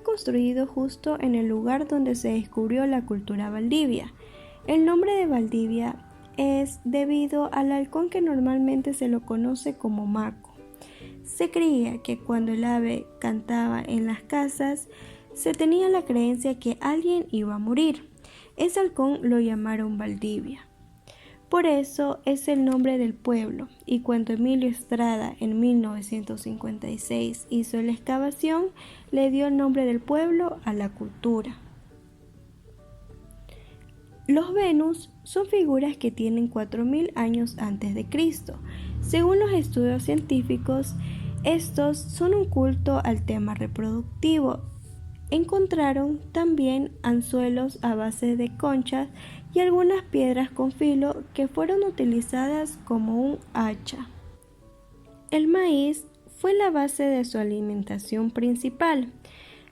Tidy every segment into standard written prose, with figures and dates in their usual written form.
construido justo en el lugar donde se descubrió la cultura Valdivia. El nombre de Valdivia es debido al halcón que normalmente se lo conoce como maco. Se creía que cuando el ave cantaba en las casas, se tenía la creencia que alguien iba a morir. Ese halcón lo llamaron Valdivia. Por eso es el nombre del pueblo, y cuando Emilio Estrada en 1956 hizo la excavación, le dio el nombre del pueblo a la cultura. Los Venus son figuras que tienen 4000 años antes de Cristo. Según los estudios científicos, estos son un culto al tema reproductivo. Encontraron también anzuelos a base de conchas y algunas piedras con filo que fueron utilizadas como un hacha. El maíz fue la base de su alimentación principal.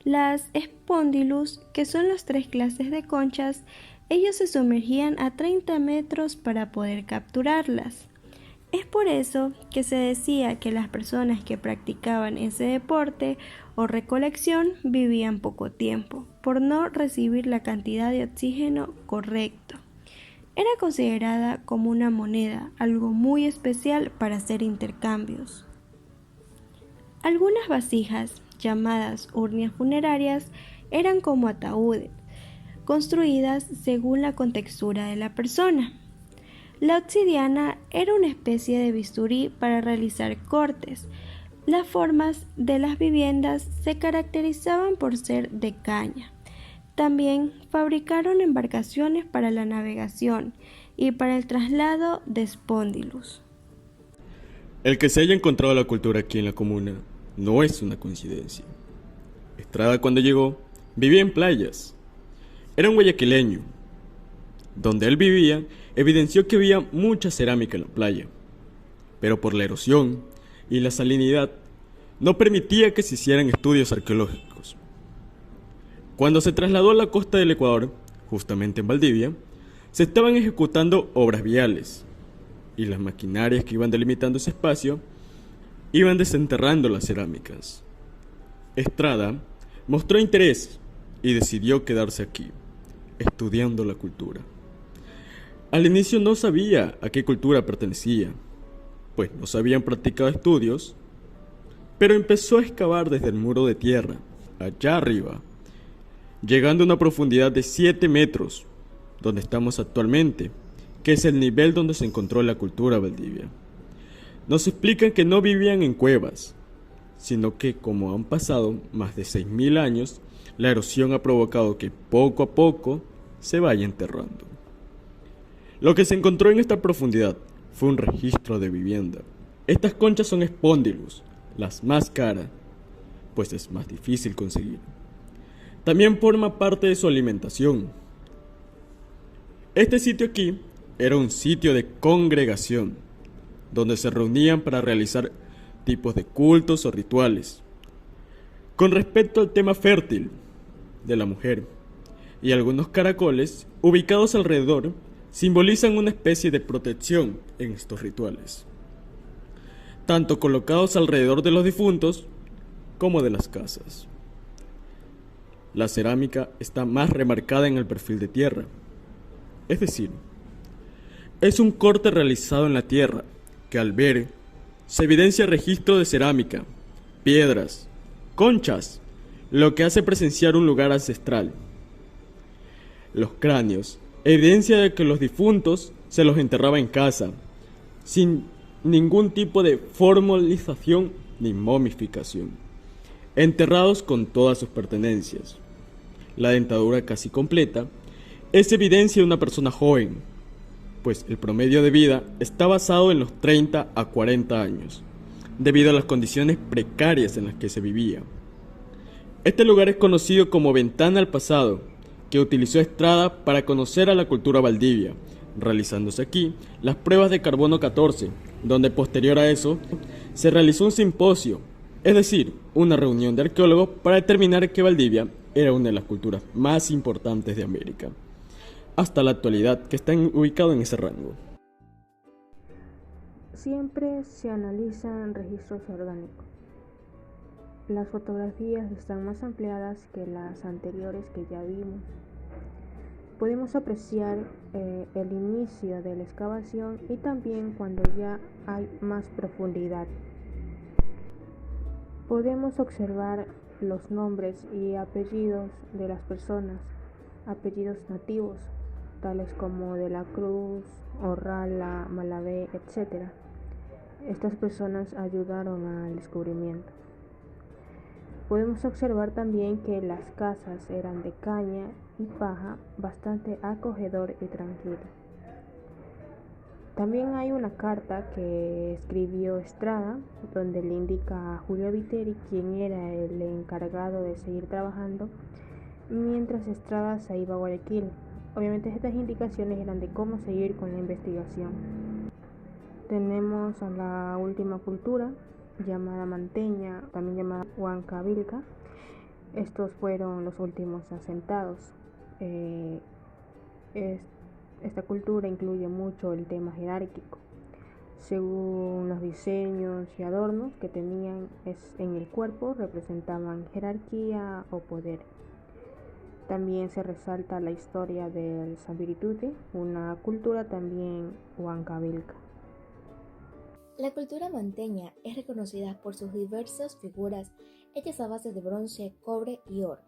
Las espondylus, que son las 3 clases de conchas, ellos se sumergían a 30 metros para poder capturarlas. Es por eso que se decía que las personas que practicaban ese deporte o recolección vivían poco tiempo, por no recibir la cantidad de oxígeno correcto. Era considerada como una moneda, algo muy especial para hacer intercambios. Algunas vasijas, llamadas urnias funerarias, eran como ataúdes, construidas según la contextura de la persona. La obsidiana era una especie de bisturí para realizar cortes. Las formas de las viviendas se caracterizaban por ser de caña. También fabricaron embarcaciones para la navegación y para el traslado de espondylus. El que se haya encontrado la cultura aquí en la comuna no es una coincidencia. Estrada, cuando llegó, vivía en playas. Era un guayaquileño. Donde él vivía, evidenció que había mucha cerámica en la playa, pero por la erosión y la salinidad no permitía que se hicieran estudios arqueológicos. Cuando se trasladó a la costa del Ecuador, justamente en Valdivia, se estaban ejecutando obras viales, y las maquinarias que iban delimitando ese espacio iban desenterrando las cerámicas. Estrada mostró interés y decidió quedarse aquí, estudiando la cultura. Al inicio no sabía a qué cultura pertenecía, pues no se habían practicado estudios, pero empezó a excavar desde el muro de tierra, allá arriba, llegando a una profundidad de 7 metros, donde estamos actualmente, que es el nivel donde se encontró la cultura Valdivia. Nos explican que no vivían en cuevas, sino que como han pasado más de 6000 años, la erosión ha provocado que poco a poco se vaya enterrando. Lo que se encontró en esta profundidad fue un registro de vivienda. Estas conchas son espondylus, las más caras, pues es más difícil conseguir. También forma parte de su alimentación. Este sitio aquí era un sitio de congregación, donde se reunían para realizar tipos de cultos o rituales. Con respecto al tema fértil de la mujer, y algunos caracoles ubicados alrededor simbolizan una especie de protección en estos rituales, tanto colocados alrededor de los difuntos como de las casas. La cerámica está más remarcada en el perfil de tierra, es decir, es un corte realizado en la tierra que al ver se evidencia registro de cerámica, piedras, conchas, lo que hace presenciar un lugar ancestral. Los cráneos, evidencia de que los difuntos se los enterraba en casa, sin ningún tipo de formalización ni momificación, enterrados con todas sus pertenencias. La dentadura casi completa es evidencia de una persona joven, pues el promedio de vida está basado en los 30 a 40 años, debido a las condiciones precarias en las que se vivía. Este lugar es conocido como Ventana al Pasado, que utilizó Estrada para conocer a la cultura Valdivia, realizándose aquí las pruebas de carbono 14, donde posterior a eso se realizó un simposio, es decir, una reunión de arqueólogos para determinar que Valdivia era una de las culturas más importantes de América, hasta la actualidad que está ubicado en ese rango. Siempre se analizan registros orgánicos. Las fotografías están más ampliadas que las anteriores que ya vimos. Podemos apreciar el inicio de la excavación y también cuando ya hay más profundidad. Podemos observar los nombres y apellidos de las personas, apellidos nativos, tales como de la Cruz, Orrala, Malavé, etc. Estas personas ayudaron al descubrimiento. Podemos observar también que las casas eran de caña y paja, bastante acogedor y tranquilo. También hay una carta que escribió Estrada, donde le indica a Julio Viteri quién era el encargado de seguir trabajando, mientras Estrada se iba a Guayaquil. Obviamente estas indicaciones eran de cómo seguir con la investigación. Tenemos a la última cultura, llamada Manteña, también llamada Huancavilca. Estos fueron los últimos asentados. Esta cultura incluye mucho el tema jerárquico. Según los diseños y adornos que tenían en el cuerpo, representaban jerarquía o poder. También se resalta la historia del Sambirituti, una cultura también huancavilca. La cultura manteña es reconocida por sus diversas figuras hechas a base de bronce, cobre y oro.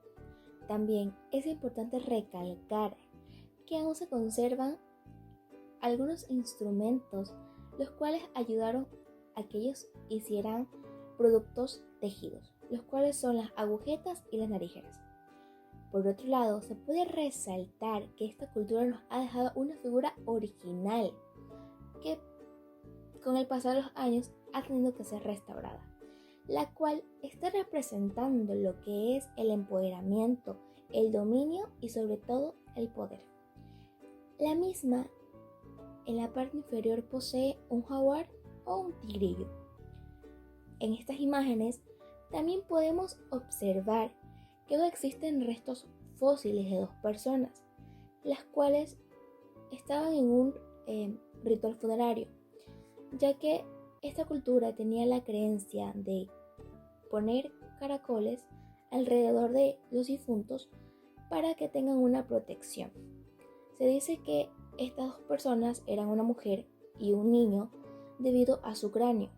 También es importante recalcar que aún se conservan algunos instrumentos los cuales ayudaron a que ellos hicieran productos tejidos, los cuales son las agujetas y las narijeras. Por otro lado, se puede resaltar que esta cultura nos ha dejado una figura original que con el pasar de los años ha tenido que ser restaurada, la cual está representando lo que es el empoderamiento, el dominio y sobre todo el poder. La misma en la parte inferior posee un jaguar o un tigrillo. En estas imágenes también podemos observar que aún existen restos fósiles de dos personas, las cuales estaban en un ritual funerario, ya que esta cultura tenía la creencia de poner caracoles alrededor de los difuntos para que tengan una protección. Se dice que estas dos personas eran una mujer y un niño debido a su cráneo,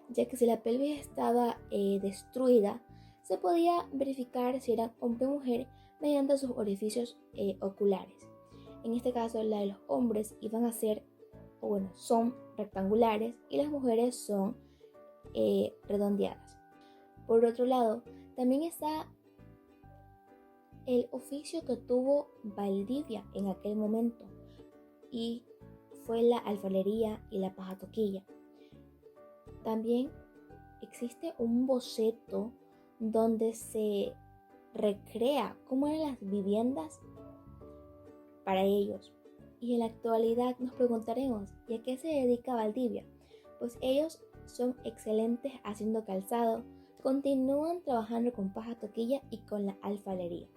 ya que si la pelvis estaba destruida, se podía verificar si eran hombre o mujer mediante sus orificios oculares. En este caso, la de los hombres iban a ser, son rectangulares y las mujeres son redondeadas. Por otro lado, también está el oficio que tuvo Valdivia en aquel momento, y fue la alfarería y la paja toquilla. También existe un boceto donde se recrea cómo eran las viviendas para ellos. Y en la actualidad nos preguntaremos, ¿y a qué se dedica Valdivia? Pues ellos son excelentes haciendo calzado, continúan trabajando con paja toquilla y con la alfarería.